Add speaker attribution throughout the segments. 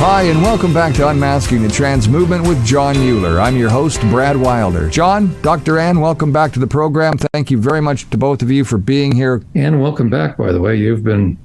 Speaker 1: Hi, and welcome back to Unmasking the Trans Movement with John Mueller. I'm your host, Brad Wilder. John, Dr. Ann, welcome back to the program. Thank you very much to both of you for being here.
Speaker 2: And welcome back, by the way. You've been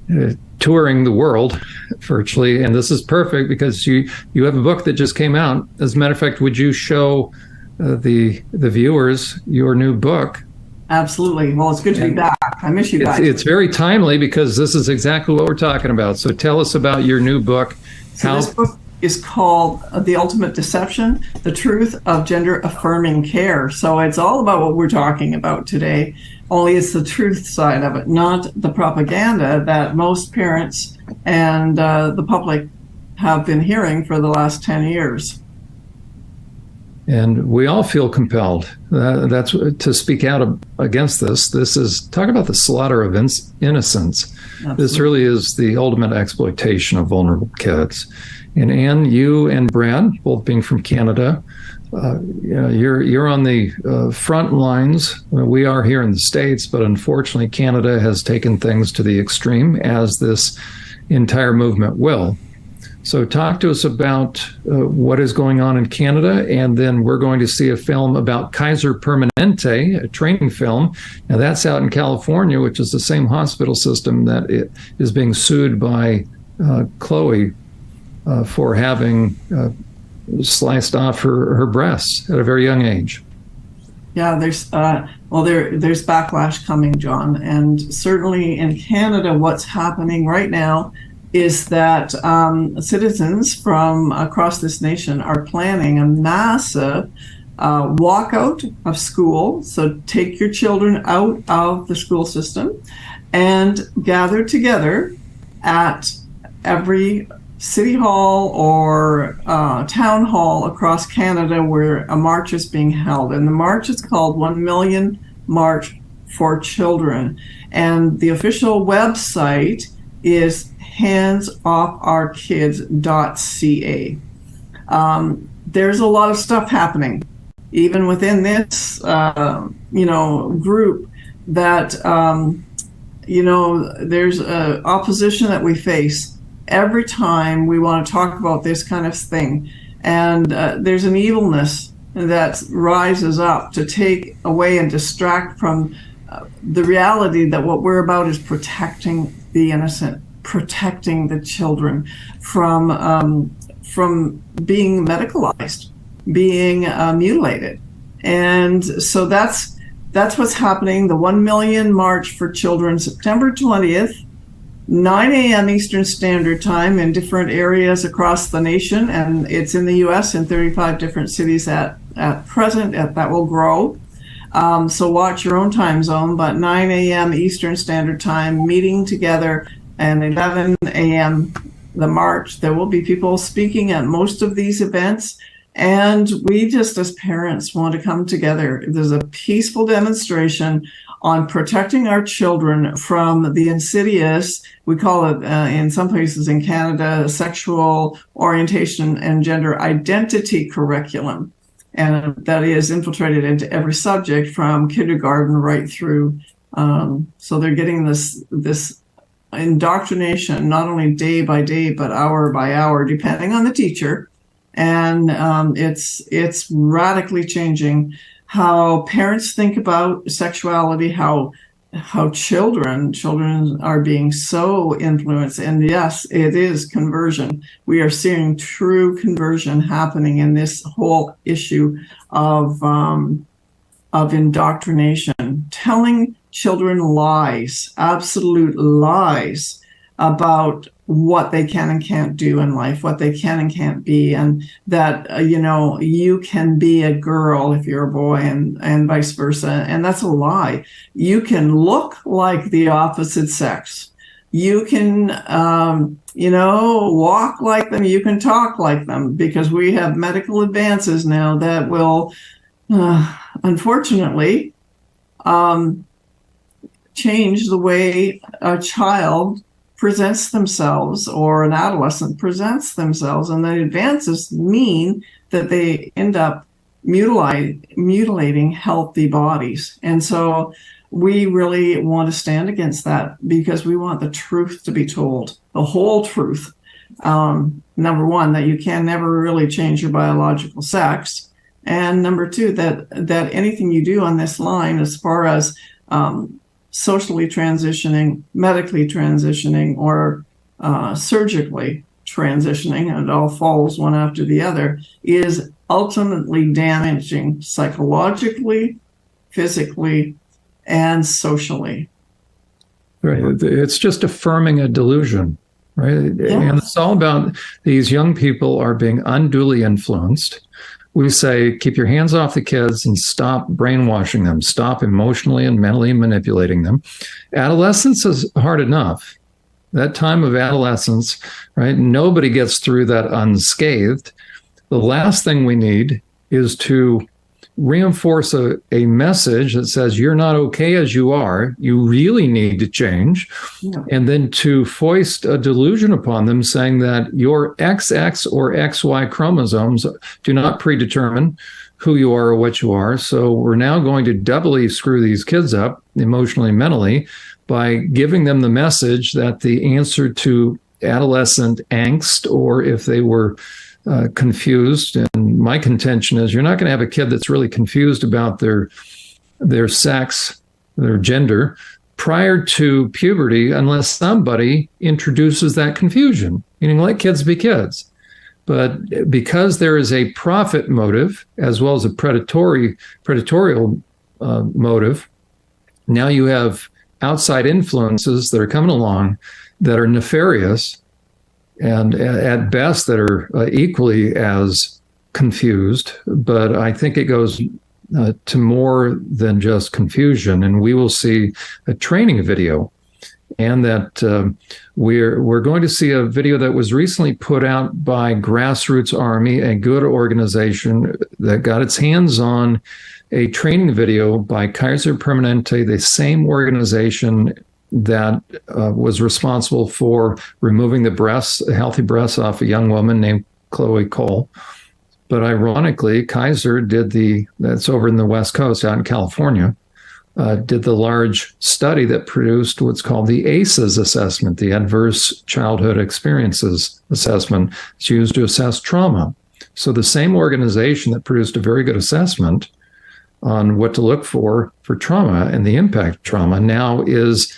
Speaker 2: touring the world virtually, and this is perfect because you have a book that just came out. As a matter of fact, would you show the viewers your new book?
Speaker 3: Absolutely. Well, it's good to be back. I miss you guys.
Speaker 2: It's very timely because this is exactly what we're talking about. So tell us about your new book.
Speaker 3: This book is called The Ultimate Deception, The Truth of Gender Affirming Care. So it's all about what we're talking about today, only it's the truth side of it, not the propaganda that most parents and the public have been hearing for the last 10 years.
Speaker 2: And we all feel compelled that's to speak out against this. This is, talk about the slaughter of innocence. Absolutely. This really is the ultimate exploitation of vulnerable kids. And Ann, you and Brad, both being from Canada, you're on the front lines. We are here in the States, but unfortunately, Canada has taken things to the extreme, as this entire movement will. So talk to us about what is going on in Canada, and then we're going to see a film about Kaiser Permanente, a training film. Now that's out in California, which is the same hospital system that it is being sued by Chloe for having sliced off her breasts at a very young age.
Speaker 3: Yeah, there's backlash coming, John, and certainly in Canada, what's happening right now is that citizens from across this nation are planning a massive walkout of school. So take your children out of the school system and gather together at every city hall or town hall across Canada where a march is being held. And the march is called 1 Million March for Children. And the official website is handsoffourkids.ca. There's a lot of stuff happening, even within this, group that, there's opposition that we face every time we want to talk about this kind of thing. And there's an evilness that rises up to take away and distract from the reality that what we're about is protecting the innocent, protecting the children from being medicalized, being mutilated. And so that's what's happening. The 1 Million March for Children, September 20th, 9 a.m. Eastern Standard Time in different areas across the nation. And it's in the U.S. in 35 different cities at present. That will grow. So watch your own time zone, but 9 a.m. Eastern Standard Time, meeting together. And 11 a.m. the march. There will be people speaking at most of these events. And we just, as parents, want to come together. There's a peaceful demonstration on protecting our children from the insidious, we call it in some places in Canada, sexual orientation and gender identity curriculum. And that is infiltrated into every subject from kindergarten right through. So they're getting this indoctrination, not only day by day, but hour by hour, depending on the teacher. And it's radically changing how parents think about sexuality, how children are being so influenced. And yes, it is conversion. We are seeing true conversion happening in this whole issue of indoctrination, telling children lies, absolute lies about what they can and can't do in life, what they can and can't be, and that, you can be a girl if you're a boy and vice versa. And that's a lie. You can look like the opposite sex. You can, walk like them. You can talk like them, because we have medical advances now that will, unfortunately, change the way a child presents themselves or an adolescent presents themselves. And the advances mean that they end up mutilating healthy bodies. And so we really want to stand against that, because we want the truth to be told, the whole truth. Number one, that you can never really change your biological sex. And number two, that anything you do on this line, as far as socially transitioning, medically transitioning, or surgically transitioning, and it all follows one after the other, is ultimately damaging psychologically, physically, and socially.
Speaker 2: Right. It's just affirming a delusion, right? Yes. And it's all about these young people are being unduly influenced. We say, keep your hands off the kids and stop brainwashing them, stop emotionally and mentally manipulating them. Adolescence is hard enough. That time of adolescence, right? Nobody gets through that unscathed. The last thing we need is to reinforce a message that says you're not okay as you are, you really need to change, and then to foist a delusion upon them saying that your XX or XY chromosomes do not predetermine who you are or what you are. So we're now going to doubly screw these kids up emotionally and mentally by giving them the message that the answer to adolescent angst, or if they were confused, and my contention is you're not going to have a kid that's really confused about their sex, their gender, prior to puberty unless somebody introduces that confusion. Meaning, let kids be kids. But because there is a profit motive as well as a predatorial motive, now you have outside influences that are coming along that are nefarious, and at best that are equally as confused. But I think it goes to more than just confusion, and we will see a training video, and that we're going to see a video that was recently put out by Grassroots Army, a good organization that got its hands on a training video by Kaiser Permanente, the same organization that was responsible for removing the breasts, healthy breasts, off a young woman named Chloe Cole. But ironically, Kaiser that's over in the West Coast, out in California, did the large study that produced what's called the ACEs assessment, the Adverse Childhood Experiences Assessment. It's used to assess trauma. So the same organization that produced a very good assessment on what to look for trauma and the impact of trauma now is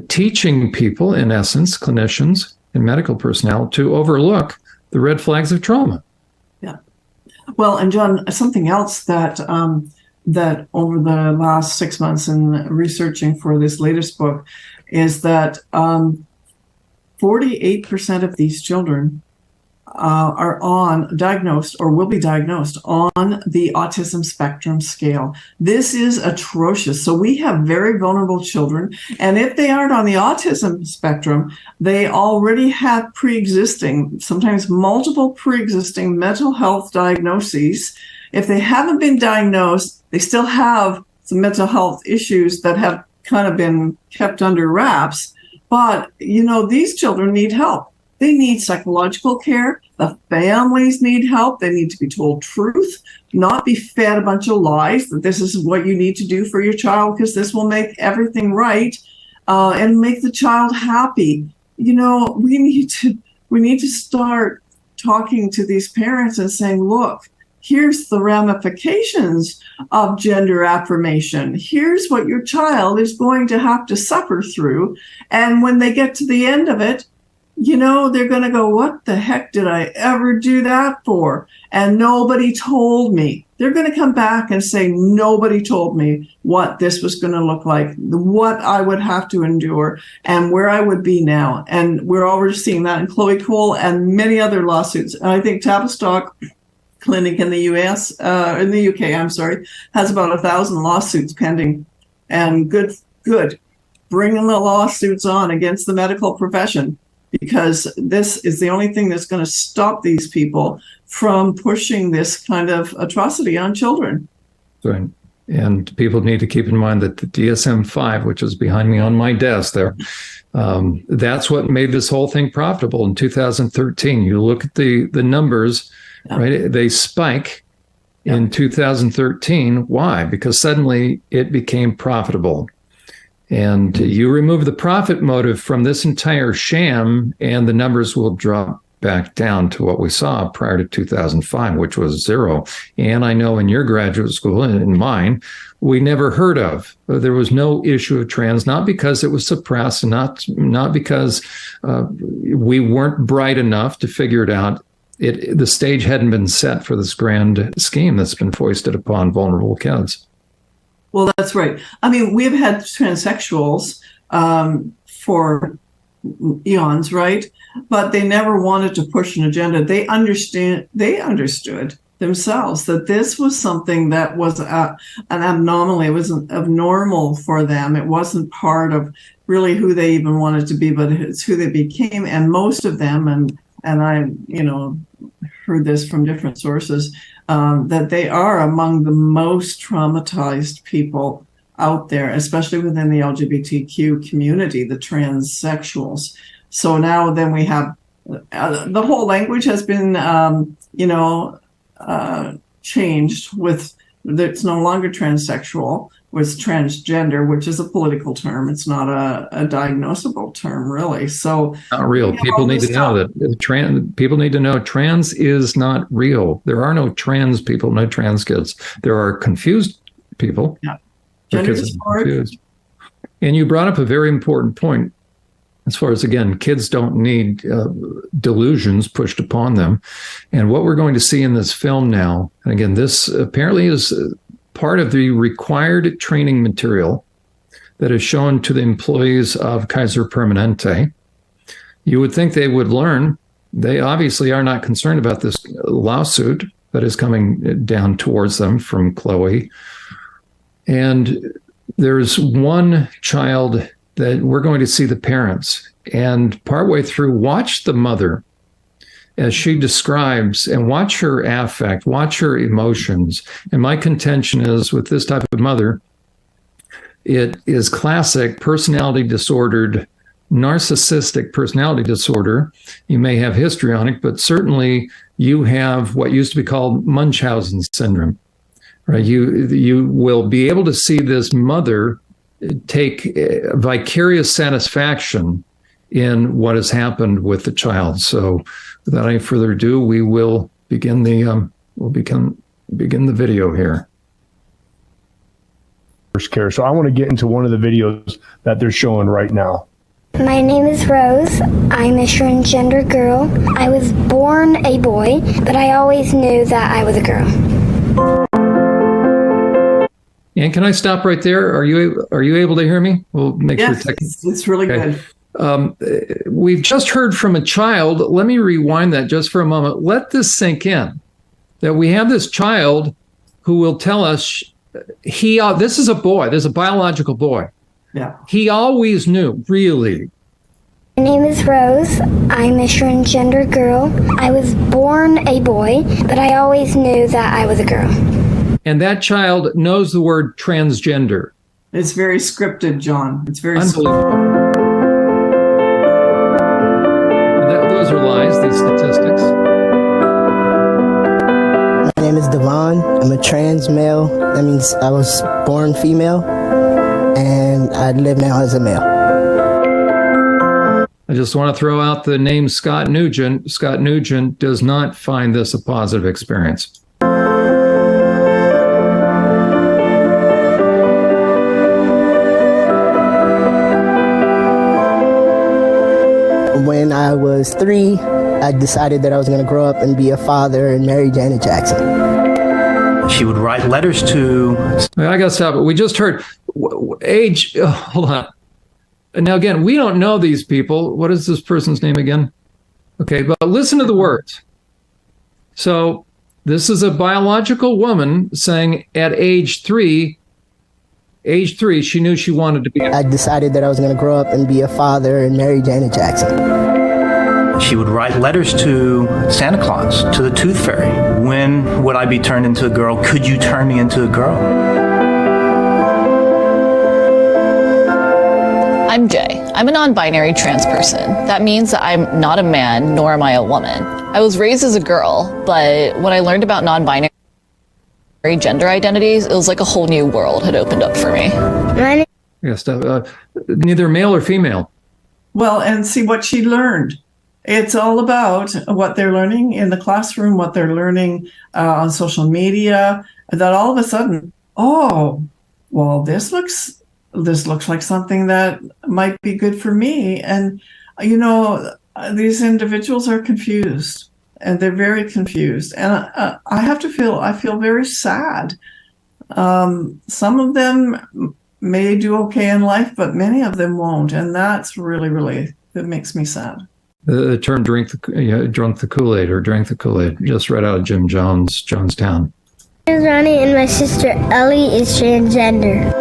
Speaker 2: teaching people, in essence, clinicians and medical personnel, to overlook the red flags of trauma.
Speaker 3: Yeah. Well, and John, something else that that over the last 6 months in researching for this latest book is that 48% of these children are diagnosed or will be diagnosed on the autism spectrum scale. This is atrocious. So we have very vulnerable children, and if they aren't on the autism spectrum, they already have pre-existing, sometimes multiple pre-existing mental health diagnoses. If they haven't been diagnosed, they still have some mental health issues that have kind of been kept under wraps. But, these children need help. They need psychological care. The families need help. They need to be told truth, not be fed a bunch of lies that this is what you need to do for your child because this will make everything right and make the child happy. We need to start talking to these parents and saying, look, here's the ramifications of gender affirmation. Here's what your child is going to have to suffer through. And when they get to the end of it, they're going to go, what the heck did I ever do that for? And nobody told me. They're going to come back and say, nobody told me what this was going to look like, what I would have to endure, and where I would be now. And we're already seeing that in Chloe Cole and many other lawsuits. And I think Tavistock Clinic in the in the UK, has about 1,000 lawsuits pending. And good, bringing the lawsuits on against the medical profession, because this is the only thing that's going to stop these people from pushing this kind of atrocity on children.
Speaker 2: Right. And people need to keep in mind that the DSM-5, which is behind me on my desk there, that's what made this whole thing profitable in 2013. You look at the numbers, right? They spike in 2013. Why? Because suddenly it became profitable. And you remove the profit motive from this entire sham, and the numbers will drop back down to what we saw prior to 2005, which was zero. And I know in your graduate school and in mine, we never heard of. There was no issue of trans, not because it was suppressed, not because we weren't bright enough to figure it out. The stage hadn't been set for this grand scheme that's been foisted upon vulnerable kids.
Speaker 3: Well, that's right. I mean, we've had transsexuals for eons, right? But they never wanted to push an agenda. They understood themselves that this was something that was an anomaly. It wasn't abnormal for them. It wasn't part of really who they even wanted to be, but it's who they became. And most of them, and I, heard this from different sources, that they are among the most traumatized people out there, especially within the LGBTQ community, the transsexuals. So now then we have the whole language has been, changed with it's no longer transsexual, was transgender, which is a political term. It's not a diagnosable term, really. So
Speaker 2: not real. People need to know that people need to know trans is not real. There are no trans people, no trans kids. There are confused people.
Speaker 3: Yeah. Gender
Speaker 2: confused. And you brought up a very important point. As far as, again, kids don't need delusions pushed upon them. And what we're going to see in this film now, and again, this apparently is part of the required training material that is shown to the employees of Kaiser Permanente. You would think they would learn. They obviously are not concerned about this lawsuit that is coming down towards them from Chloe. And there's one child that we're going to see the parents, and partway through, watch the mother as she describes and watch her affect, watch her emotions. And my contention is with this type of mother, it is classic personality disordered, narcissistic personality disorder. You may have history on it, but certainly you have what used to be called Munchausen syndrome, right? You will be able to see this mother take vicarious satisfaction in what has happened with the child. So without any further ado, we will begin the video here.
Speaker 4: First care. So I want to get into one of the videos that they're showing right now.
Speaker 5: My name is Rose. I'm a transgender girl. I was born a boy, but I always knew that I was a girl.
Speaker 2: And can I stop right there? Are you able to hear me? We'll make sure.
Speaker 3: It's really good.
Speaker 2: We've just heard from a child. Let me rewind that just for a moment. Let this sink in. That we have this child who will tell us this is a boy. This is a biological boy.
Speaker 3: Yeah.
Speaker 2: He always knew, really.
Speaker 5: My name is Rose. I'm a transgender girl. I was born a boy, but I always knew that I was a girl.
Speaker 2: And that child knows the word transgender.
Speaker 3: It's very scripted, John. It's very
Speaker 2: unbelievable. Those are lies, these statistics.
Speaker 6: My name is Devon. I'm a trans male. That means I was born female, and I live now as a male.
Speaker 2: I just want to throw out the name Scott Nugent. Scott Nugent does not find this a positive experience.
Speaker 6: When I was 3, I decided that I was going to grow up and be a father and marry Janet Jackson.
Speaker 7: She would write letters to...
Speaker 2: I got to stop it. We just heard age. Oh, hold on. Now, again, we don't know these people. What is this person's name again? Okay, but listen to the words. So this is a biological woman saying at age 3, she knew she wanted to be...
Speaker 6: I decided that I was going to grow up and be a father and marry Janet Jackson.
Speaker 7: She would write letters to Santa Claus, to the Tooth Fairy. When would I be turned into a girl? Could you turn me into a girl?
Speaker 8: I'm Jay. I'm a non-binary trans person. That means that I'm not a man, nor am I a woman. I was raised as a girl, but when I learned about non-binary gender identities, it was like a whole new world had opened up for me.
Speaker 2: Yes, neither male or female.
Speaker 3: Well, and see what she learned. It's all about what they're learning in the classroom, what they're learning on social media, that all of a sudden, oh, well, this looks like something that might be good for me. And, you know, these individuals are confused, and they're very confused. And I feel very sad. Some of them may do okay in life, but many of them won't. And that's really, it makes me sad.
Speaker 2: The term drunk the Kool-Aid or drank the Kool-Aid, just right out of Jim Jones, Jonestown.
Speaker 5: My name is Ronnie, and my sister Ellie is transgender.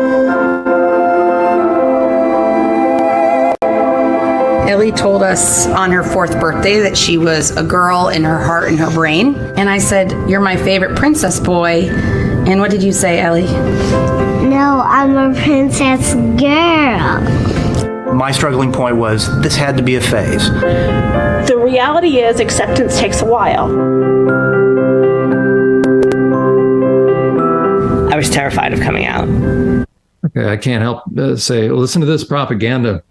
Speaker 9: Ellie told us on her 4th birthday that she was a girl in her heart and her brain. And I said, "You're my favorite princess boy." And what did you say, Ellie?
Speaker 5: No, I'm a princess girl.
Speaker 7: My struggling point was this had to be a phase.
Speaker 10: The reality is acceptance takes a while.
Speaker 11: I was terrified of coming out.
Speaker 2: Okay, I can't help say, listen to this propaganda.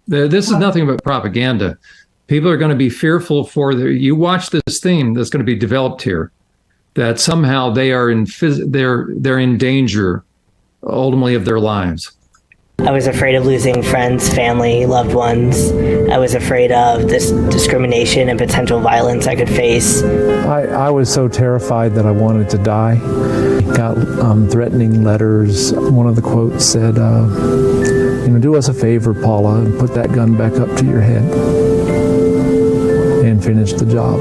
Speaker 2: This is nothing but propaganda. People are going to be fearful you watch this theme that's going to be developed here, that somehow they are they're in danger ultimately of their lives.
Speaker 11: I was afraid of losing friends, family, loved ones. I was afraid of this discrimination and potential violence I could face.
Speaker 12: I was so terrified that I wanted to die. Got threatening letters. One of the quotes said, do us a favor, Paula, and put that gun back up to your head and finish the job.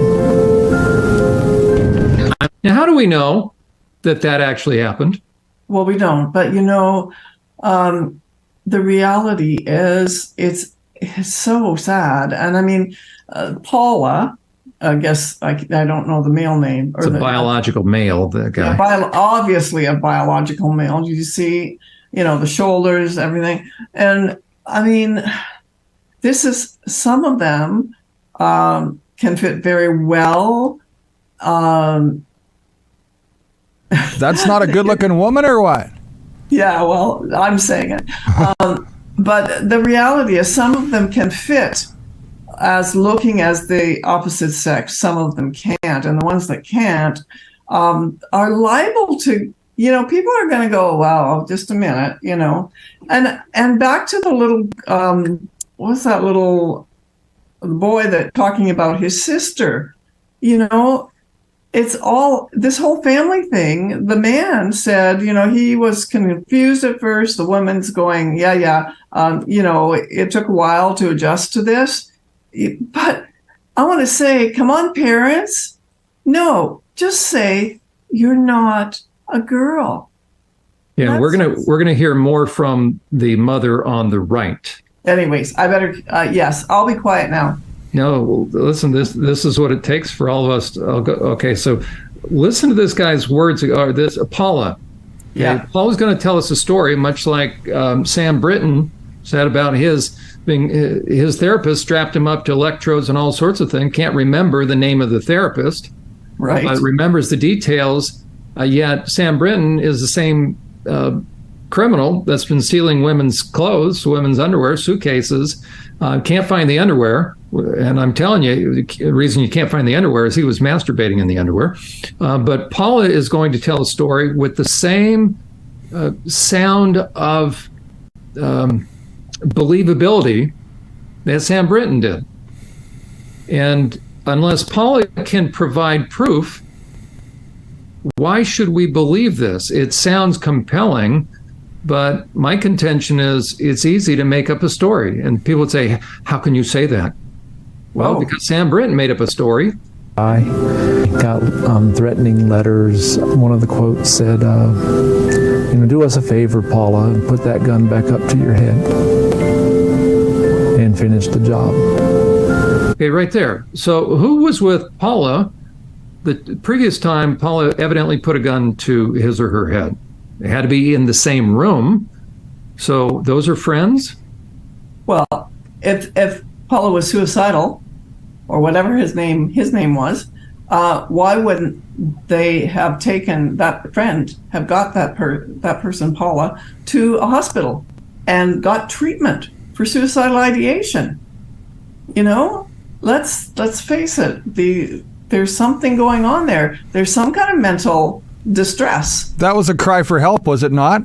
Speaker 2: Now, how do we know that actually happened?
Speaker 3: Well, we don't, but the reality is it's so sad. And I mean, Paula, I guess I don't know the male name.
Speaker 2: It's a biological male, the guy.
Speaker 3: Yeah, obviously a biological male. You see, the shoulders, everything. And I mean, some of them can fit very well.
Speaker 1: That's not a good-looking woman, or what?
Speaker 3: Yeah, well, I'm saying it. But the reality is some of them can fit as looking as the opposite sex. Some of them can't. And the ones that can't are liable to, people are going to go, wow, just a minute, And back to the little, what's that little boy that talking about his sister, it's all this whole family thing. The man said, he was confused at first. The woman's going, it took a while to adjust to this. But I want to say, come on, parents. No, just say you're not a girl.
Speaker 2: Yeah, we're gonna hear more from the mother on the right.
Speaker 3: Anyways, I better. Yes, I'll be quiet now.
Speaker 2: No, listen, this is what it takes for all of us to, okay, so listen to this guy's words, or this, Paula. Okay?
Speaker 3: Yeah.
Speaker 2: Paula's going to tell us a story, much like Sam Britton said about his therapist strapped him up to electrodes and all sorts of things, can't remember the name of the therapist.
Speaker 3: Right.
Speaker 2: Remembers the details, yet Sam Britton is the same criminal that's been stealing women's clothes, women's underwear, suitcases, can't find the underwear. And I'm telling you, the reason you can't find the underwear is he was masturbating in the underwear. But Paula is going to tell a story with the same sound of believability that Sam Britton did. And unless Paula can provide proof, why should we believe this? It sounds compelling, but my contention is it's easy to make up a story. And people would say, how can you say that? Well, because Sam Britton made up a story.
Speaker 12: I got threatening letters. One of the quotes said, do us a favor, Paula, and put that gun back up to your head and finish the job.
Speaker 2: Okay, right there. So who was with Paula the previous time Paula evidently put a gun to his or her head? They had to be in the same room. So those are friends?
Speaker 3: Well, if Paula was suicidal, or whatever his name was, why wouldn't they have taken that friend, have got that person, Paula, to a hospital and got treatment for suicidal ideation? let's face it, there's something going on there. There's some kind of mental distress.
Speaker 1: That was a cry for help, was it not?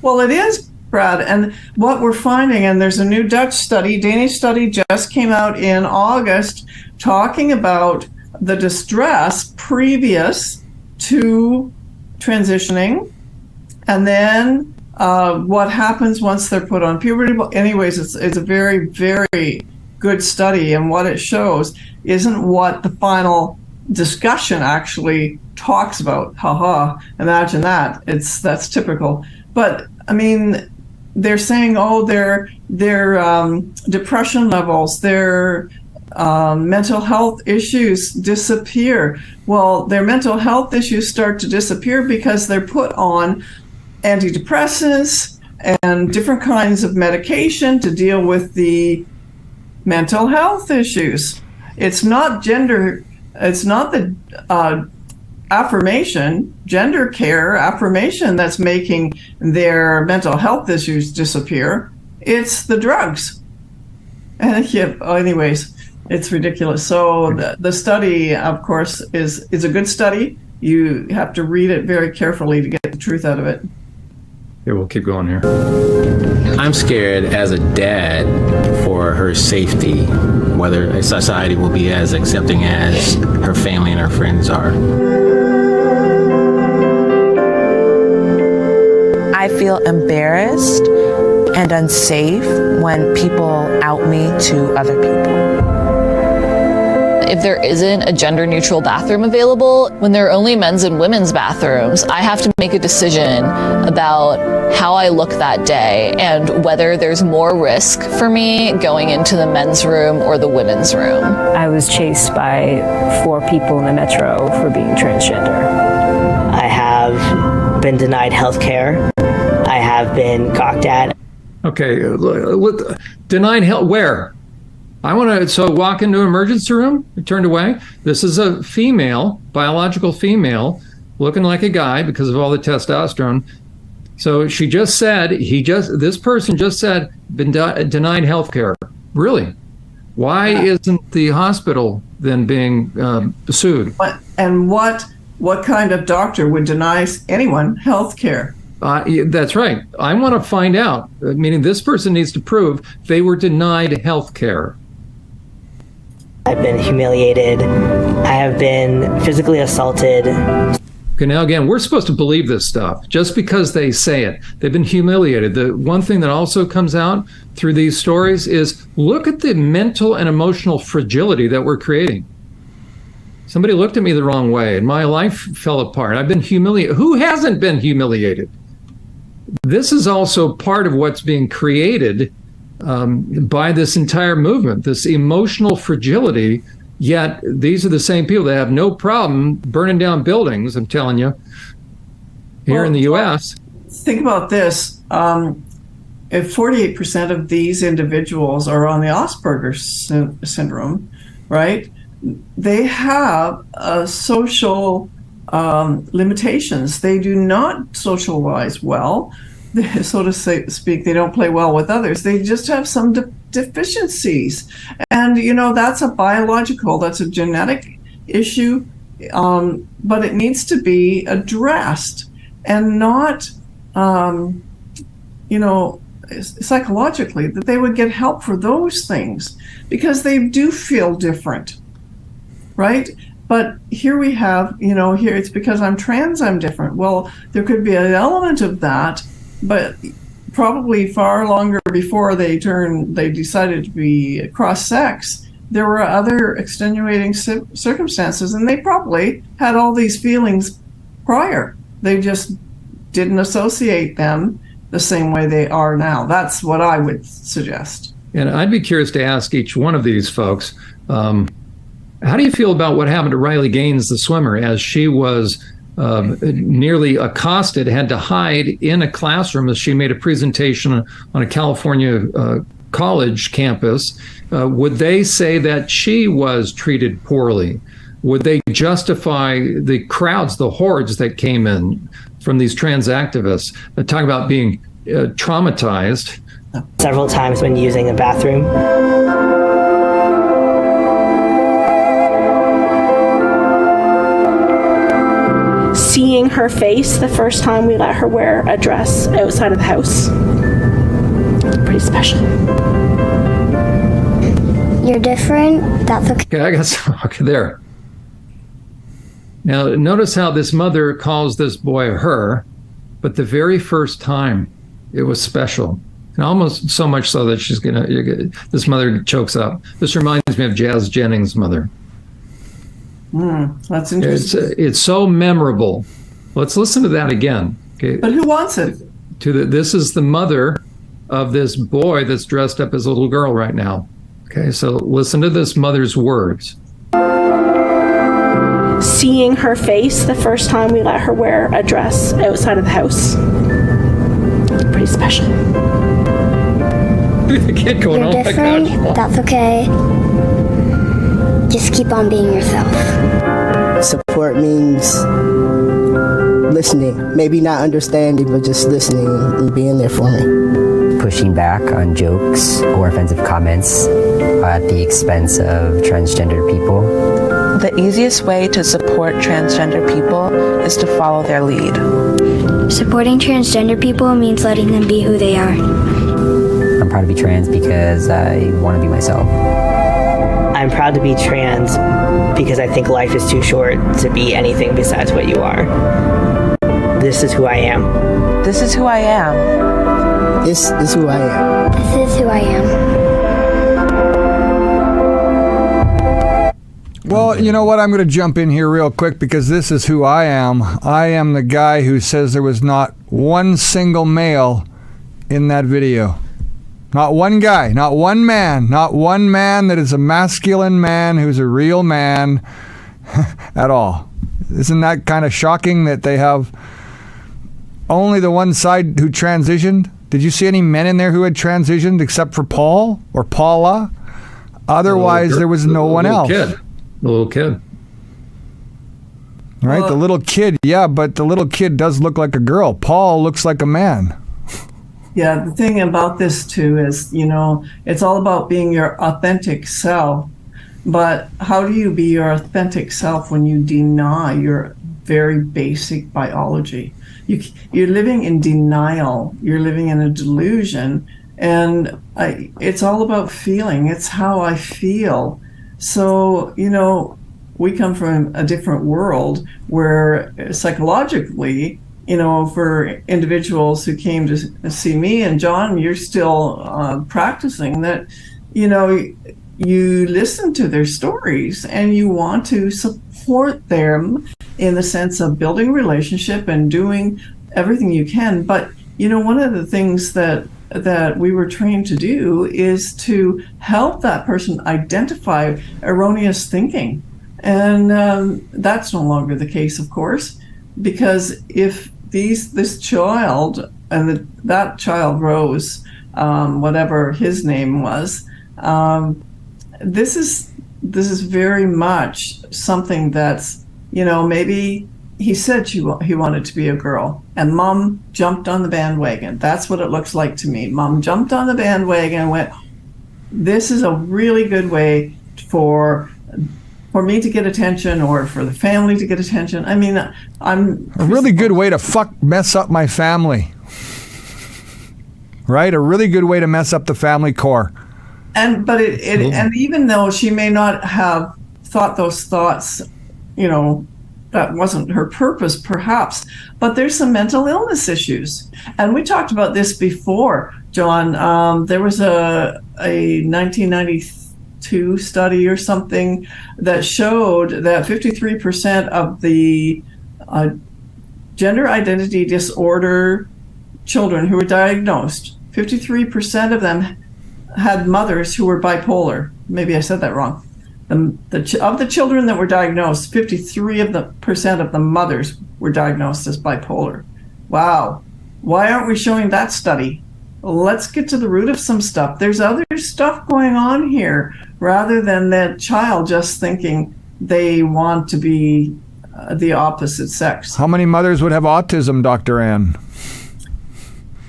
Speaker 3: Well, it is, Brad. And what we're finding, and there's a new Danish study just came out in August talking about the distress previous to transitioning, and then what happens once they're put on puberty. Anyways, it's a very, very good study, and what it shows isn't what the final discussion actually talks about. Imagine that. That's typical. But I mean, they're saying, their depression levels, their mental health issues disappear. Well, their mental health issues start to disappear because they're put on antidepressants and different kinds of medication to deal with the mental health issues. It's not gender, it's not the gender care affirmation that's making their mental health issues disappear. It's the drugs. And anyways, it's ridiculous. So the study, of course, is a good study. You have to read it very carefully to get the truth out of it.
Speaker 2: Yeah, we'll keep going here.
Speaker 13: I'm scared as a dad for her safety, whether a society will be as accepting as her family and her friends are.
Speaker 14: I feel embarrassed and unsafe when people out me to other people.
Speaker 8: If there isn't a gender-neutral bathroom available, when there are only men's and women's bathrooms, I have to make a decision about how I look that day and whether there's more risk for me going into the men's room or the women's room.
Speaker 15: I was chased by 4 people in the metro for being transgender.
Speaker 11: I have been denied health care. I have been gawked at.
Speaker 2: Okay, denied health, where? I want to, walk into an emergency room, turned away. This is a female, biological female, looking like a guy because of all the testosterone. So she just said, this person just said, been denied health care. Really? Why isn't the hospital then being sued?
Speaker 3: And what kind of doctor would deny anyone health care?
Speaker 2: That's right. I want to find out, meaning this person needs to prove they were denied health care.
Speaker 11: I've been humiliated. I have been physically assaulted.
Speaker 2: Okay, now again, we're supposed to believe this stuff just because they say it. They've been humiliated. The one thing that also comes out through these stories is look at the mental and emotional fragility that we're creating. Somebody looked at me the wrong way and my life fell apart. I've been humiliated. Who hasn't been humiliated? This is also part of what's being created by this entire movement, this emotional fragility, yet these are the same people that have no problem burning down buildings, I'm telling you, here in the U.S.
Speaker 3: Think about this. If 48% of these individuals are on the Asperger's syndrome, right, they have social limitations. They do not socialize well. So to speak, they don't play well with others. They just have some deficiencies. And, that's a biological, that's a genetic issue, but it needs to be addressed and not, psychologically, that they would get help for those things because they do feel different, right? But here we have, here it's because I'm trans, I'm different. Well, there could be an element of that, but probably far longer before they decided to be cross-sex, there were other extenuating circumstances, and they probably had all these feelings prior. They just didn't associate them the same way they are now. That's what I would suggest.
Speaker 2: And I'd be curious to ask each one of these folks, how do you feel about what happened to Riley Gaines, the swimmer, as she was nearly accosted, had to hide in a classroom as she made a presentation on a California college campus? Would they say that she was treated poorly? Would they justify the crowds, the hordes that came in from these trans activists? Talk about being traumatized.
Speaker 11: Several times when using a bathroom,
Speaker 10: seeing her face the first time we let her wear a dress outside of the house. Pretty special.
Speaker 5: You're different. That's okay.
Speaker 2: Okay, I got some. Okay, there. Now, notice how this mother calls this boy her, but the very first time it was special. And almost so much so that this mother chokes up. This reminds me of Jazz Jennings' mother.
Speaker 3: That's interesting.
Speaker 2: It's so memorable. Let's listen to that again. Okay.
Speaker 3: But who wants it?
Speaker 2: This is the mother of this boy that's dressed up as a little girl right now. Okay, so listen to this mother's words.
Speaker 10: Seeing her face the first time we let her wear a dress outside of the house. Pretty special.
Speaker 2: The kid going,
Speaker 5: You're
Speaker 2: oh
Speaker 5: different.
Speaker 2: my gosh.
Speaker 5: That's okay. Just keep on being yourself.
Speaker 6: Support means listening. Maybe not understanding, but just listening and being there for me.
Speaker 16: Pushing back on jokes or offensive comments at the expense of transgender people.
Speaker 14: The easiest way to support transgender people is to follow their lead.
Speaker 5: Supporting transgender people means letting them be who they are.
Speaker 16: I'm proud to be trans because I want to be myself.
Speaker 11: I'm proud to be trans because I think life is too short to be anything besides what you are. This is who I am.
Speaker 14: This is who I am.
Speaker 6: This is who I am.
Speaker 5: This is who I am.
Speaker 1: Well, you know what? I'm going to jump in here real quick because this is who I am. I am the guy who says there was not one single male in that video. Not one guy, not one man that is a masculine man who's a real man at all. Isn't that kind of shocking that they have only the one side who transitioned? Did you see any men in there who had transitioned except for Paul or Paula? Otherwise, there was no one else.
Speaker 2: The little kid.
Speaker 1: Right, the little kid, yeah, but the little kid does look like a girl. Paul looks like a man.
Speaker 3: Yeah, the thing about this too is, it's all about being your authentic self. But how do you be your authentic self when you deny your very basic biology? You're living in denial. You're living in a delusion. And it's all about feeling. It's how I feel. So, we come from a different world where psychologically, for individuals who came to see me, and John, you're still practicing that, you listen to their stories and you want to support them in the sense of building relationship and doing everything you can. But, one of the things that we were trained to do is to help that person identify erroneous thinking. And that's no longer the case, of course, because if this child, and that child Rose, whatever his name was, this is very much something that's, maybe he said he wanted to be a girl, and Mom jumped on the bandwagon. That's what it looks like to me. Mom jumped on the bandwagon and went, this is a really good way for me to get attention, or for the family to get attention. I mean, I'm
Speaker 1: a really good way to mess up my family. Right? A really good way to mess up the family core.
Speaker 3: But and even though she may not have thought those thoughts, that wasn't her purpose, perhaps, but there's some mental illness issues. And we talked about this before, John. There was a 1992 study or something that showed that 53% of the gender identity disorder children who were diagnosed, 53% of them had mothers who were bipolar. Maybe I said that wrong. Of the children that were diagnosed, 53% of the mothers were diagnosed as bipolar. Wow. Why aren't we showing that study? Let's get to the root of some stuff. There's other stuff going on here, rather than that child just thinking they want to be the opposite sex.
Speaker 1: How many mothers would have autism, Dr. Ann?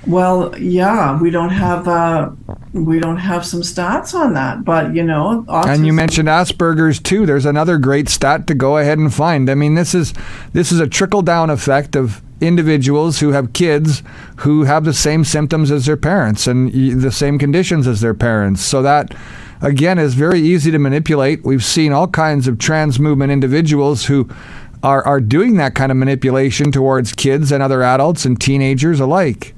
Speaker 3: Well, yeah, we don't have, we don't have some stats on that, but autism.
Speaker 1: And you mentioned Asperger's too. There's another great stat to go ahead and find. I mean, this is a trickle-down effect of individuals who have kids who have the same symptoms as their parents and the same conditions as their parents. So that, again, is very easy to manipulate. We've seen all kinds of trans movement individuals who are doing that kind of manipulation towards kids and other adults and teenagers alike.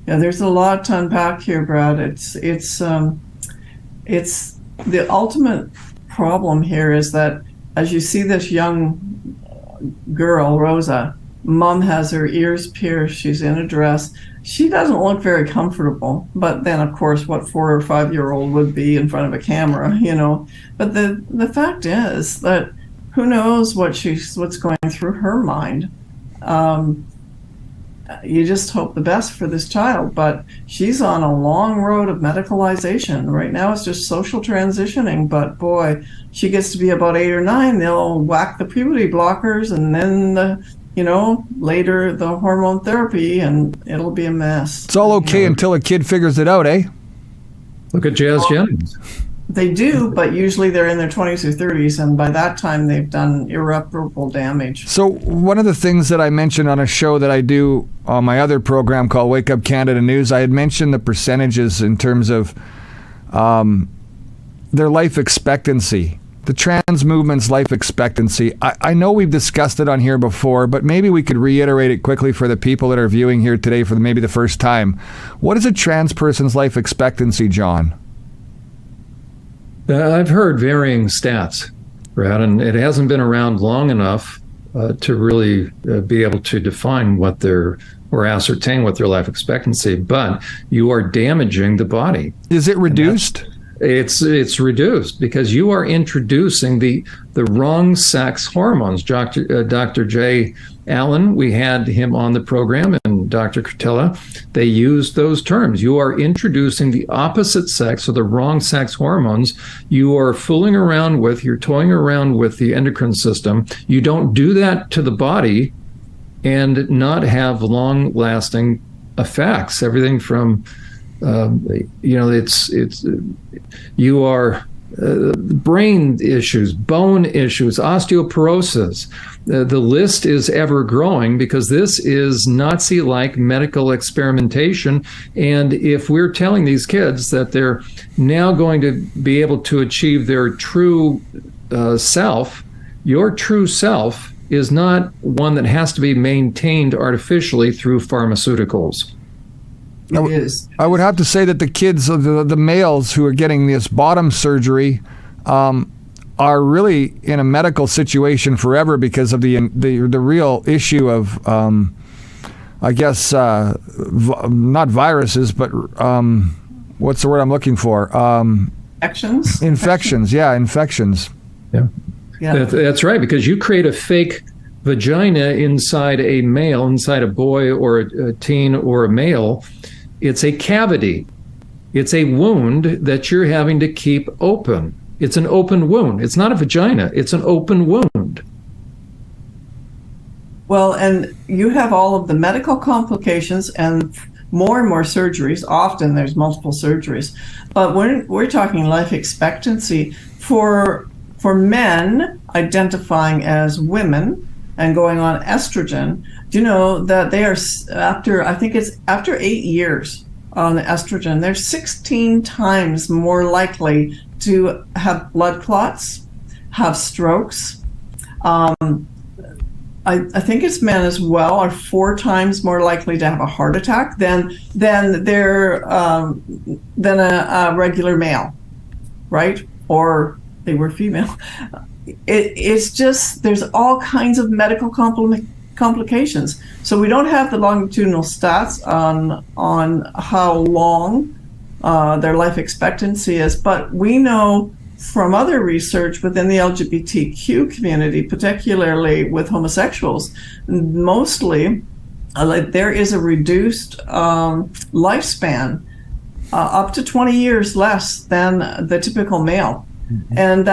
Speaker 3: Yeah, there's a lot to unpack here, Brad. It's the ultimate problem here is that as you see this young girl, Rosa, mom has her ears pierced, she's in a dress. She doesn't look very comfortable, but then of course what 4 or 5 year old would be in front of a camera, But the fact is that who knows what's going through her mind. You just hope the best for this child, but she's on a long road of medicalization. Right now it's just social transitioning, but boy, she gets to be about 8 or 9, they'll whack the puberty blockers and then later the hormone therapy, and it'll be a mess.
Speaker 1: It's all okay until a kid figures it out, eh?
Speaker 2: Look at Jazz Jennings.
Speaker 3: They do, but usually they're in their 20s or 30s, and by that time they've done irreparable damage.
Speaker 1: So one of the things that I mentioned on a show that I do on my other program called Wake Up Canada News, I had mentioned the percentages in terms of their life expectancy, the trans movement's life expectancy. I know we've discussed it on here before, but maybe we could reiterate it quickly for the people that are viewing here today for maybe the first time. What is a trans person's life expectancy, John?
Speaker 2: I've heard varying stats, Brad, and it hasn't been around long enough to really be able to define or ascertain what their life expectancy, but you are damaging the body.
Speaker 1: Is it reduced?
Speaker 2: It's reduced because you are introducing the wrong sex hormones. Dr. Jay Allen, we had him on the program, and Dr. Curtilla, they used those terms. You are introducing the opposite sex or the wrong sex hormones. You are fooling around you're toying around with the endocrine system. You don't do that to the body and not have long-lasting effects. Everything from you are brain issues, bone issues, osteoporosis. The list is ever growing because this is Nazi-like medical experimentation. And if we're telling these kids that they're now going to be able to achieve their true self, your true self is not one that has to be maintained artificially through pharmaceuticals.
Speaker 1: I would have to say that the kids, the males who are getting this bottom surgery, are really in a medical situation forever because of the real issue of, I guess, not viruses, but what's the word I'm looking for?
Speaker 3: Infections.
Speaker 1: Infections, yeah, infections.
Speaker 2: Yeah. That's right, because you create a fake vagina inside a male, inside a boy or a teen or a male. It's a cavity. It's a wound that you're having to keep open. It's an open wound. It's not a vagina. It's an open wound.
Speaker 3: Well, and you have all of the medical complications and more surgeries. Often there's multiple surgeries. But when we're talking life expectancy for men identifying as women and going on estrogen, do you know that they are after 8 years on the estrogen, they're 16 times more likely to have blood clots, have strokes. I think it's men as well are 4 times more likely to have a heart attack than a regular male, right? Or they were female. It's just there's all kinds of medical complications. So we don't have the longitudinal stats on how long their life expectancy is, but we know from other research within the LGBTQ community, particularly with homosexuals, mostly there is a reduced lifespan, up to 20 years less than the typical male. Mm-hmm. And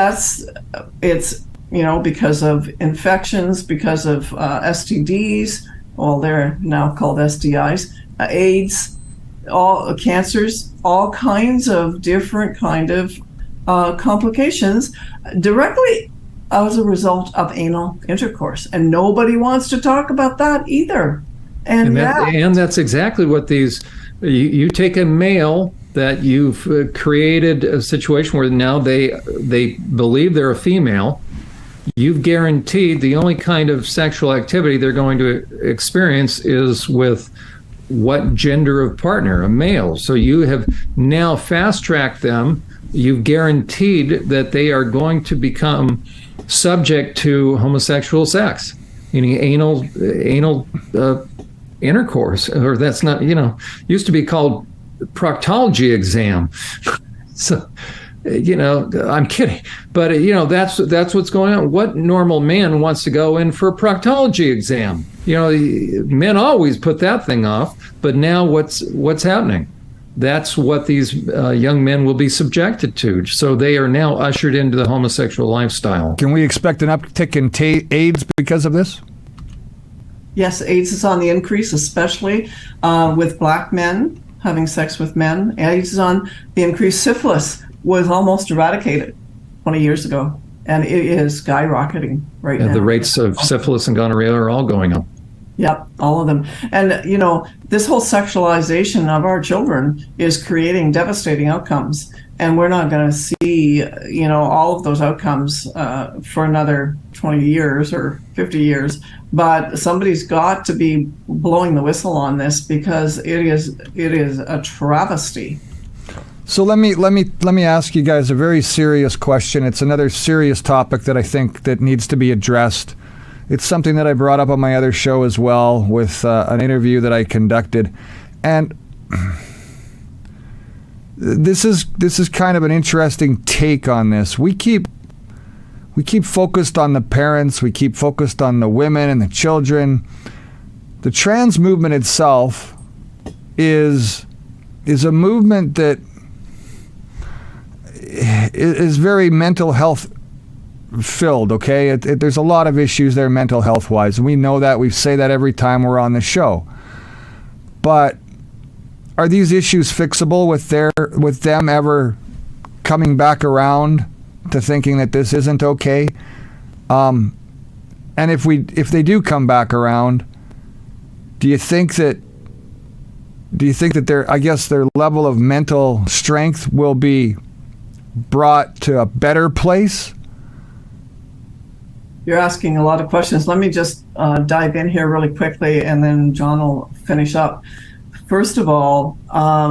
Speaker 3: it's because of infections, because of STDs, well, they're now called STIs, AIDS, all cancers, all kinds of different kind of complications directly as a result of anal intercourse. And nobody wants to talk about that either. And
Speaker 2: that's exactly what these, you take a male that you've created a situation where now they believe they're a female. You've guaranteed the only kind of sexual activity they're going to experience is with what gender of partner, a male. So you have now fast-tracked them. You've guaranteed that they are going to become subject to homosexual sex, meaning anal intercourse, or that's not, used to be called proctology exam. So, I'm kidding, but that's what's going on. What normal man wants to go in for a proctology exam? Men always put that thing off, but now what's happening? That's what these young men will be subjected to. So they are now ushered into the homosexual lifestyle.
Speaker 1: Can we expect an uptick in AIDS because of this?
Speaker 3: Yes, AIDS is on the increase, especially with black men having sex with men. AIDS is on the increase. Syphilis was almost eradicated 20 years ago, and it is skyrocketing right now.
Speaker 2: The rates of syphilis and gonorrhea are all going up.
Speaker 3: Yep, all of them. And, this whole sexualization of our children is creating devastating outcomes. And we're not going to see, all of those outcomes for another 20 years or 50 years. But somebody's got to be blowing the whistle on this, because it is a travesty.
Speaker 1: So let me ask you guys a very serious question. It's another serious topic that I think that needs to be addressed. It's something that I brought up on my other show as well, with an interview that I conducted, and this is kind of an interesting take on this. We keep focused on the parents, we keep focused on the women and the children. The trans movement itself is a movement that is very mental health filled, okay? There's a lot of issues there mental health wise, and we know that. We say that every time we're on the show. But are these issues fixable with them ever coming back around to thinking that this isn't okay? And if they do come back around, do you think that their level of mental strength will be brought to a better place?
Speaker 3: You're asking a lot of questions. Let me just dive in here really quickly, and then John will finish up. First of all, I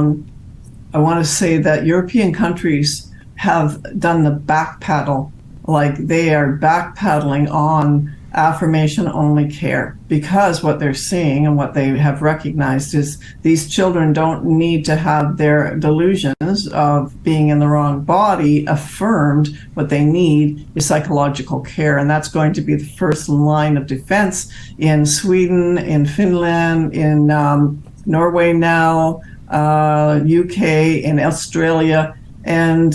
Speaker 3: want to say that European countries have done the back paddle, like they are backpedaling on affirmation-only care, because what they're seeing and what they have recognized is these children don't need to have their delusions of being in the wrong body affirmed. What they need is psychological care, and that's going to be the first line of defense in Sweden, in Finland, in Norway now, UK, in Australia, and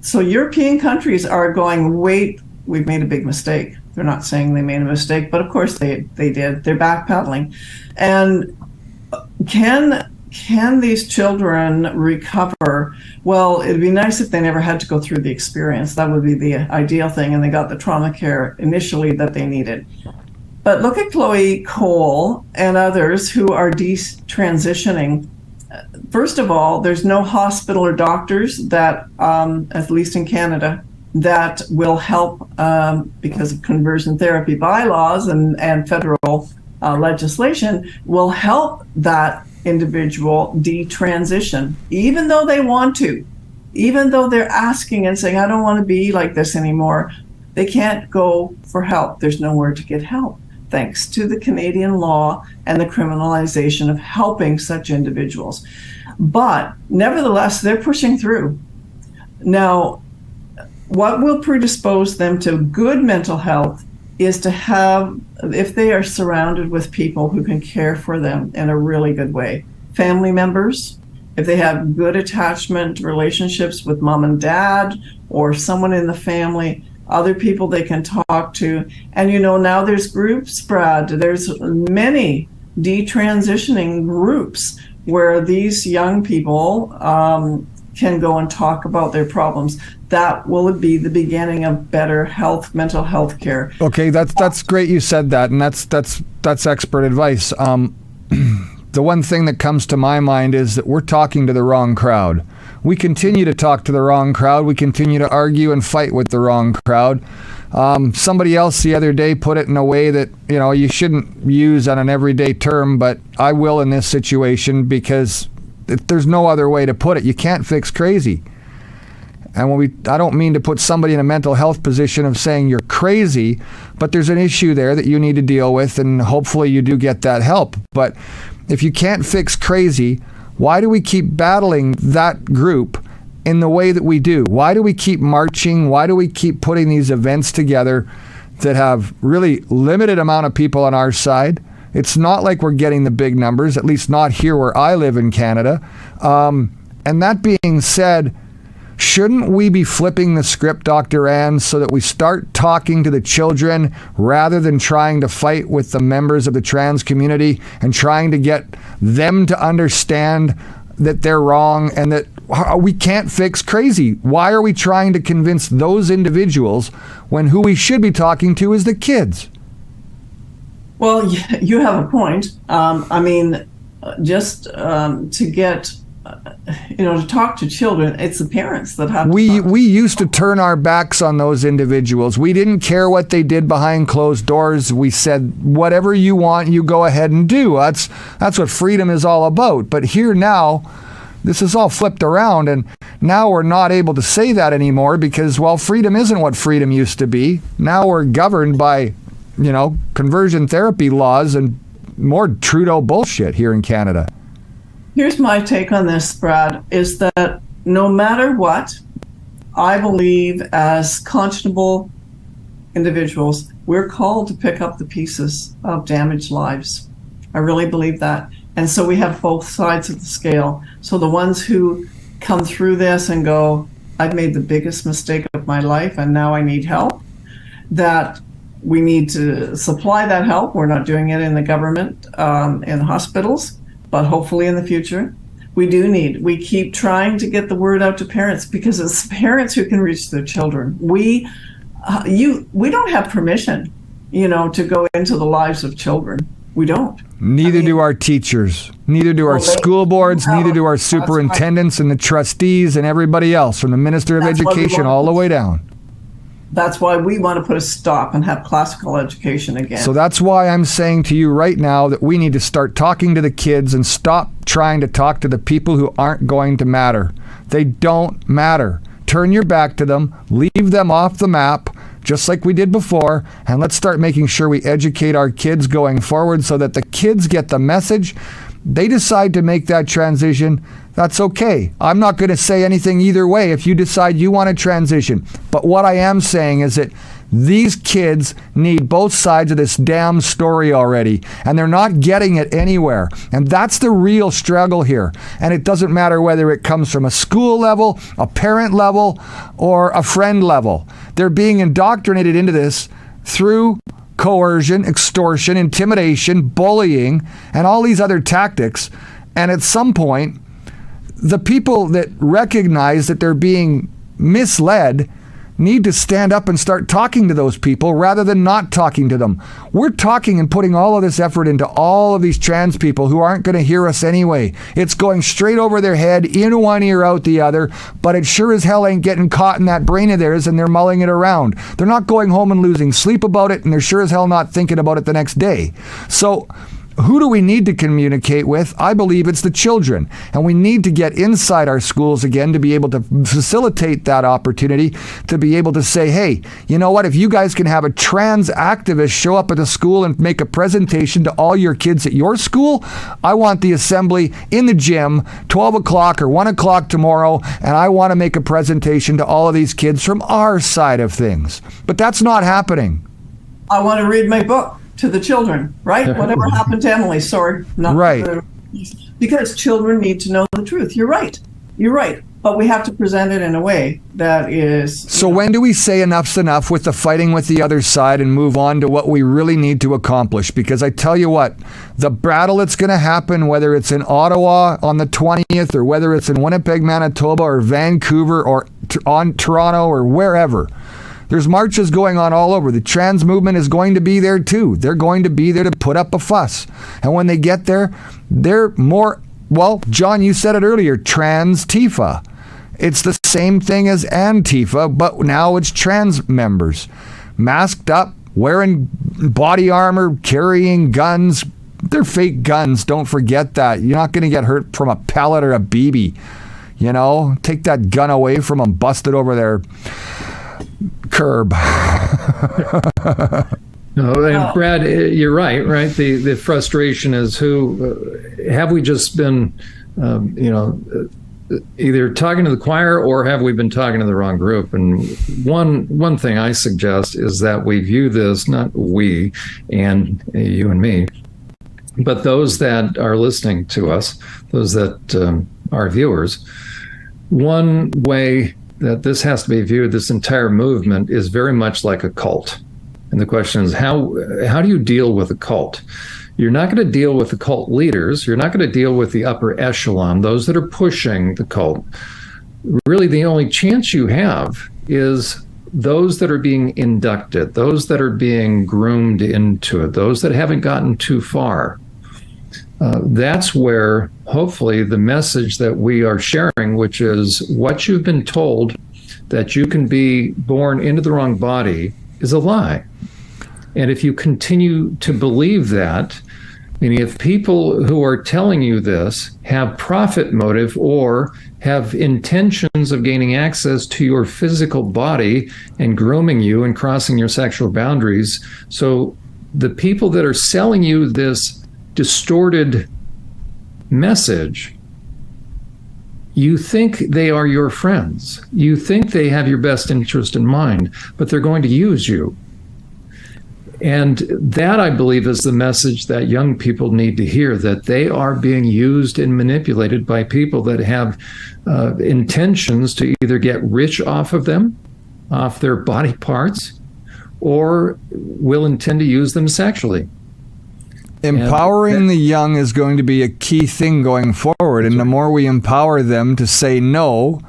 Speaker 3: so European countries are going, wait, we've made a big mistake. They're not saying they made a mistake, but of course they did. They're backpedaling. And can these children recover? Well, it'd be nice if they never had to go through the experience. That would be the ideal thing, and they got the trauma care initially that they needed. But look at Chloe Cole and others who are detransitioning. First of all, there's no hospital or doctors that, at least in Canada, that will help because of conversion therapy bylaws and federal legislation will help that individual detransition, even though they want to, even though they're asking and saying, I don't want to be like this anymore. They can't go for help. There's nowhere to get help, thanks to the Canadian law and the criminalization of helping such individuals. But nevertheless, they're pushing through. Now, what will predispose them to good mental health is to have, if they are surrounded with people who can care for them in a really good way, family members, if they have good attachment relationships with mom and dad or someone in the family, other people they can talk to. And now there's groups, Brad, there's many detransitioning groups where these young people can go and talk about their problems. That will be the beginning of better health, mental health care.
Speaker 1: Okay, that's great you said that, and that's expert advice. The one thing that comes to my mind is that we're talking to the wrong crowd. We continue to talk to the wrong crowd. We continue to argue and fight with the wrong crowd. Somebody else the other day put it in a way that, you shouldn't use on an everyday term, but I will in this situation because there's no other way to put it. You can't fix crazy. And I don't mean to put somebody in a mental health position of saying you're crazy, but there's an issue there that you need to deal with, and hopefully you do get that help. But if you can't fix crazy, why do we keep battling that group in the way that we do? Why do we keep marching? Why do we keep putting these events together that have really limited amount of people on our side? It's not like we're getting the big numbers, at least not here where I live in Canada. And that being said, shouldn't we be flipping the script, Dr. Ann, so that we start talking to the children rather than trying to fight with the members of the trans community and trying to get them to understand that they're wrong and that we can't fix crazy? Why are we trying to convince those individuals when who we should be talking to is the kids?
Speaker 3: Well, you have a point. Just to get... to talk to children, it's the parents that have to
Speaker 1: we used to turn our backs on those individuals. We didn't care what they did behind closed doors. We said, whatever you want, you go ahead and do. That's what freedom is all about. But here now, this is all flipped around, and now we're not able to say that anymore because, well, freedom isn't what freedom used to be. Now we're governed by, conversion therapy laws and more Trudeau bullshit here in Canada.
Speaker 3: Here's my take on this, Brad, is that no matter what, I believe as conscionable individuals, we're called to pick up the pieces of damaged lives. I really believe that. And so we have both sides of the scale. So the ones who come through this and go, I've made the biggest mistake of my life and now I need help, that we need to supply that help. We're not doing it in the government, in hospitals, but hopefully in the future. We keep trying to get the word out to parents because it's parents who can reach their children. We don't have permission, to go into the lives of children. We don't.
Speaker 1: Neither do our teachers. Neither do our school boards. Neither do our superintendents and the trustees and everybody else, from the Minister of Education all the way down.
Speaker 3: That's why we want to put a stop and have classical education again.
Speaker 1: So that's why I'm saying to you right now that we need to start talking to the kids and stop trying to talk to the people who aren't going to matter. They don't matter. Turn your back to them. Leave them off the map, just like we did before, and let's start making sure we educate our kids going forward so that the kids get the message. They decide to make that transition. That's okay. I'm not going to say anything either way if you decide you want to transition. But what I am saying is that these kids need both sides of this damn story already, and they're not getting it anywhere. And that's the real struggle here. And it doesn't matter whether it comes from a school level, a parent level, or a friend level. They're being indoctrinated into this through coercion, extortion, intimidation, bullying, and all these other tactics. And at some point, the people that recognize that they're being misled need to stand up and start talking to those people rather than not talking to them. We're talking and putting all of this effort into all of these trans people who aren't going to hear us anyway. It's going straight over their head, in one ear, out the other, but it sure as hell ain't getting caught in that brain of theirs and they're mulling it around. They're not going home and losing sleep about it, and they're sure as hell not thinking about it the next day. So who do we need to communicate with? I believe it's the children. And we need to get inside our schools again to be able to facilitate that opportunity, to be able to say, hey, you know what? If you guys can have a trans activist show up at the school and make a presentation to all your kids at your school, I want the assembly in the gym, 12 o'clock or 1 o'clock tomorrow, and I want to make a presentation to all of these kids from our side of things. But that's not happening.
Speaker 3: I want to read my book to the children, right? Whatever happened to Emily, sorry.
Speaker 1: Right.
Speaker 3: Because children need to know the truth. You're right. but we have to present it in a way that is.
Speaker 1: So when do we say enough's enough with the fighting with the other side and move on to what we really need to accomplish? Because I tell you what, the battle that's going to happen, whether it's in Ottawa on the 20th or whether it's in Winnipeg, Manitoba or Vancouver or on Toronto or wherever, there's marches going on all over. The trans movement is going to be there too. They're going to be there to put up a fuss. And when they get there, they're more, well, John, you said it earlier, trans-tifa. It's the same thing as Antifa, but now it's trans members. Masked up, wearing body armor, carrying guns. They're fake guns, don't forget that. You're not going to get hurt from a pellet or a BB. You know, take that gun away from them, bust it over their curb.
Speaker 2: No, and Brad, you're right. The frustration is have we just been, either talking to the choir or have we been talking to the wrong group? And one thing I suggest is that we view this, not we and you and me, but those that are listening to us, those that are viewers. One way that this has to be viewed, this entire movement, is very much like a cult. And the question is, how do you deal with a cult? You're not going to deal with the cult leaders. You're not going to deal with the upper echelon, those that are pushing the cult. Really, the only chance you have is those that are being inducted, those that are being groomed into it, those that haven't gotten too far. That's where, hopefully, the message that we are sharing, which is what you've been told that you can be born into the wrong body, is a lie. And if you continue to believe that, meaning if people who are telling you this have profit motive or have intentions of gaining access to your physical body and grooming you and crossing your sexual boundaries, so the people that are selling you this distorted message, you think they are your friends. You think they have your best interest in mind, but they're going to use you. And that, I believe, is the message that young people need to hear, that they are being used and manipulated by people that have intentions to either get rich off of them, off their body parts, or will intend to use them sexually.
Speaker 1: Empowering the young is going to be a key thing going forward. And the more we empower them to say no,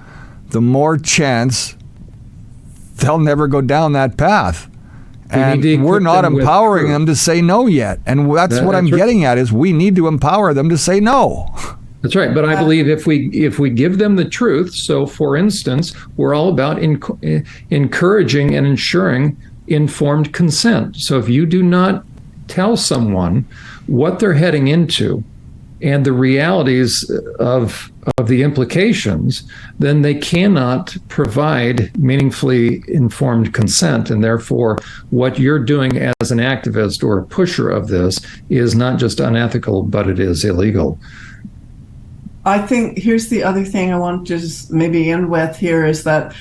Speaker 1: the more chance they'll never go down that path. And we're not empowering them to say no yet. And that's what I'm getting at, is we need to empower them to say no.
Speaker 2: That's right. But I believe if we give them the truth, so for instance, we're all about encouraging and ensuring informed consent. So if you do not tell someone what they're heading into and the realities of the implications, then they cannot provide meaningfully informed consent. And therefore, what you're doing as an activist or a pusher of this is not just unethical, but it is illegal.
Speaker 3: I think here's the other thing I want to just maybe end with here is that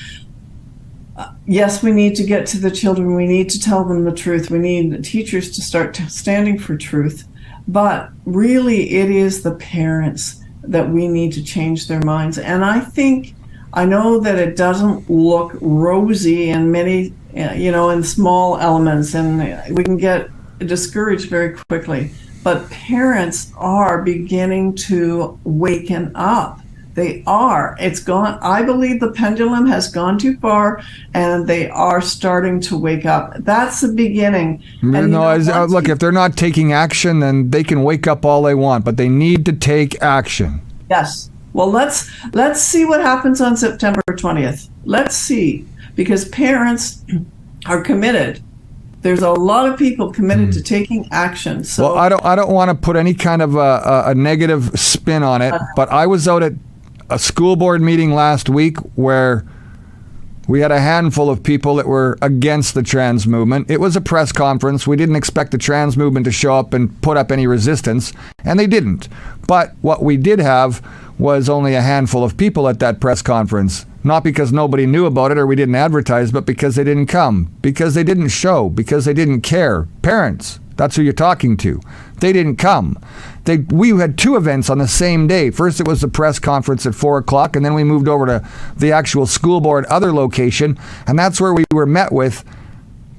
Speaker 3: yes, we need to get to the children. We need to tell them the truth. We need teachers to start standing for truth. But really, it is the parents that we need to change their minds. And I know that it doesn't look rosy in many, in small elements, and we can get discouraged very quickly. But parents are beginning to waken up. They are. It's gone. I believe the pendulum has gone too far, and they are starting to wake up. That's the beginning.
Speaker 1: Look, if they're not taking action, then they can wake up all they want, but they need to take action.
Speaker 3: Yes. Well, let's see what happens on September 20th. Let's see, because parents are committed. There's a lot of people committed to taking action. So,
Speaker 1: well, I don't want to put any kind of a negative spin on it, but I was out at a school board meeting last week where we had a handful of people that were against the trans movement. It was a press conference. We didn't expect the trans movement to show up and put up any resistance, and they didn't. But what we did have was only a handful of people at that press conference. Not because nobody knew about it or we didn't advertise, but because they didn't come, because they didn't show, because they didn't care. Parents, that's who you're talking to. They didn't come. We had 2 events on the same day. First, it was the press conference at 4 o'clock, and then we moved over to the actual school board other location, and that's where we were met with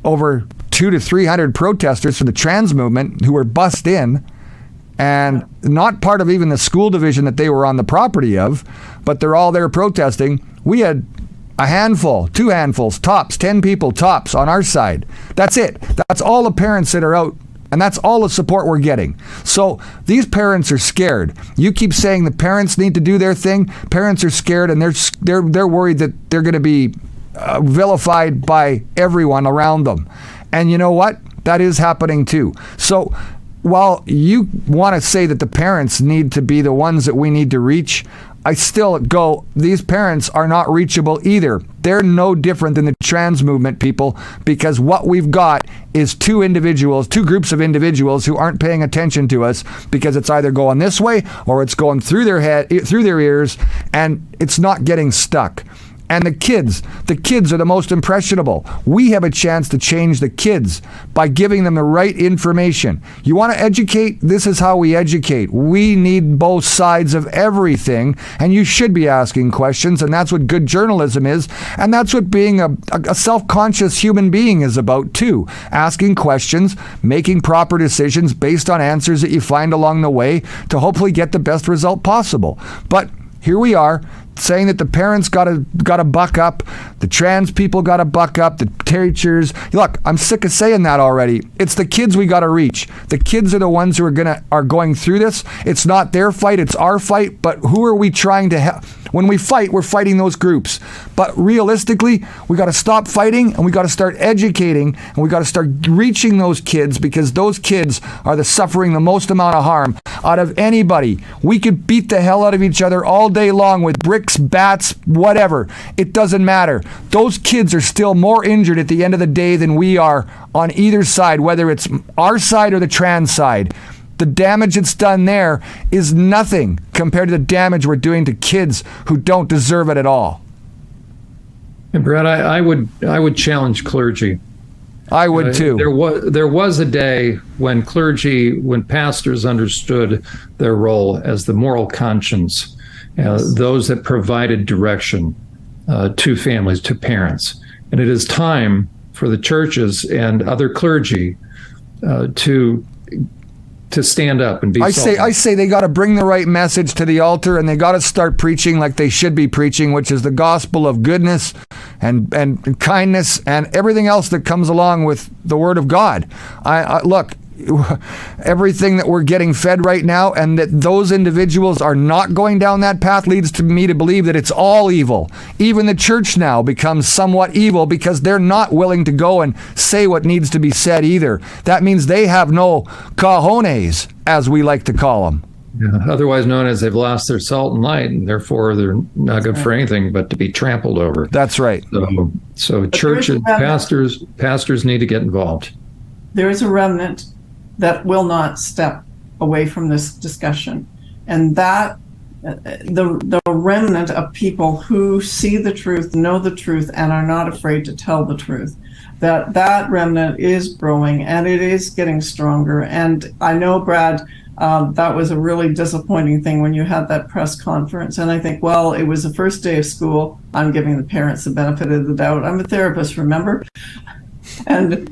Speaker 1: over 200 to 300 protesters for the trans movement who were bussed in, and not part of even the school division that they were on the property of, but they're all there protesting. We had a handful, 2 handfuls, tops, 10 people tops on our side. That's it. That's all the parents that are out. And that's all the support we're getting. So these parents are scared. You keep saying the parents need to do their thing. Parents are scared, and they're worried that they're going to be vilified by everyone around them. And you know what? That is happening too. So while you want to say that the parents need to be the ones that we need to reach, I still go, these parents are not reachable either. They're no different than the trans movement people, because what we've got is 2 groups of individuals who aren't paying attention to us, because it's either going this way or it's going through their head, through their ears, and it's not getting stuck. And the kids are the most impressionable. We have a chance to change the kids by giving them the right information. You want to educate? This is how we educate. We need both sides of everything, and you should be asking questions, and that's what good journalism is, and that's what being a self-conscious human being is about too. Asking questions, making proper decisions based on answers that you find along the way to hopefully get the best result possible. But here we are, saying that the parents got to buck up, the trans people got to buck up, the teachers. Look, I'm sick of saying that already. It's the kids we got to reach. The kids are the ones who are going through this. It's not their fight, it's our fight. But who are we trying to help? When we fight, we're fighting those groups. But realistically, we got to stop fighting, and we got to start educating, and we got to start reaching those kids, because those kids are suffering the most amount of harm out of anybody. We could beat the hell out of each other all day long with bricks, bats, whatever. It doesn't matter. Those kids are still more injured at the end of the day than we are on either side, whether it's our side or the trans side. The damage that's done there is nothing compared to the damage we're doing to kids who don't deserve it at all.
Speaker 2: And Brad, I would challenge clergy.
Speaker 1: I would too.
Speaker 2: There was a day when pastors understood their role as the moral conscience, those that provided direction to families, to parents. And it is time for the churches and other clergy to stand up and be. I
Speaker 1: say they got to bring the right message to the altar, and they got to start preaching like they should be preaching, which is the gospel of goodness and kindness and everything else that comes along with the Word of God. Look, everything that we're getting fed right now, and that those individuals are not going down that path, leads to me to believe that it's all evil. Even the church now becomes somewhat evil because they're not willing to go and say what needs to be said either. That means they have no cojones, as we like to call them.
Speaker 2: Yeah, otherwise known as they've lost their salt and light, and therefore they're not good for anything but to be trampled over.
Speaker 1: That's right.
Speaker 2: So churches, pastors need to get involved.
Speaker 3: There is a remnant that will not step away from this discussion, and that the remnant of people who see the truth, know the truth, and are not afraid to tell the truth, that remnant is growing, and it is getting stronger. And I know, Brad, that was a really disappointing thing when you had that press conference. And I think, well, it was the first day of school. I'm giving the parents the benefit of the doubt. I'm a therapist, remember? And,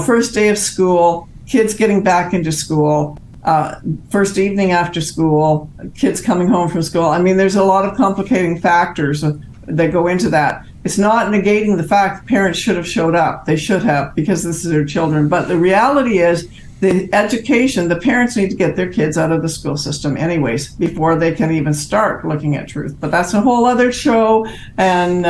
Speaker 3: first day of school, kids getting back into school, first evening after school, kids coming home from school. I mean, there's a lot of complicating factors that go into that. It's not negating the fact that parents should have showed up. They should have, because this is their children. But the reality is, the education, the parents need to get their kids out of the school system anyways before they can even start looking at truth. But that's a whole other show, and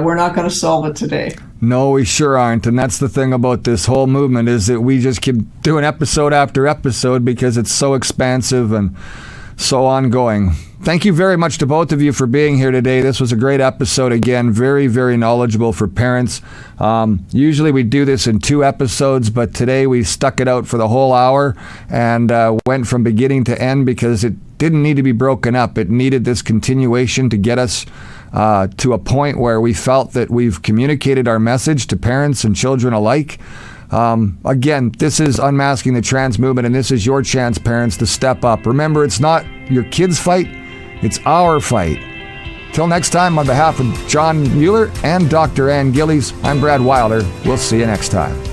Speaker 3: we're not going to solve it today.
Speaker 1: No, we sure aren't. And that's the thing about this whole movement, is that we just keep doing episode after episode because it's so expansive and so ongoing. Thank you very much to both of you for being here today. This was a great episode again, very, very knowledgeable for parents. Usually we do this in 2 episodes, but today we stuck it out for the whole hour and went from beginning to end because it didn't need to be broken up. It needed this continuation to get us to a point where we felt that we've communicated our message to parents and children alike. Again, this is Unmasking the Trans Movement, and this is your chance, parents, to step up. Remember, it's not your kids' fight, it's our fight. Till next time, on behalf of John Mueller and Dr. Ann Gillies, I'm Brad Wilder. We'll see you next time.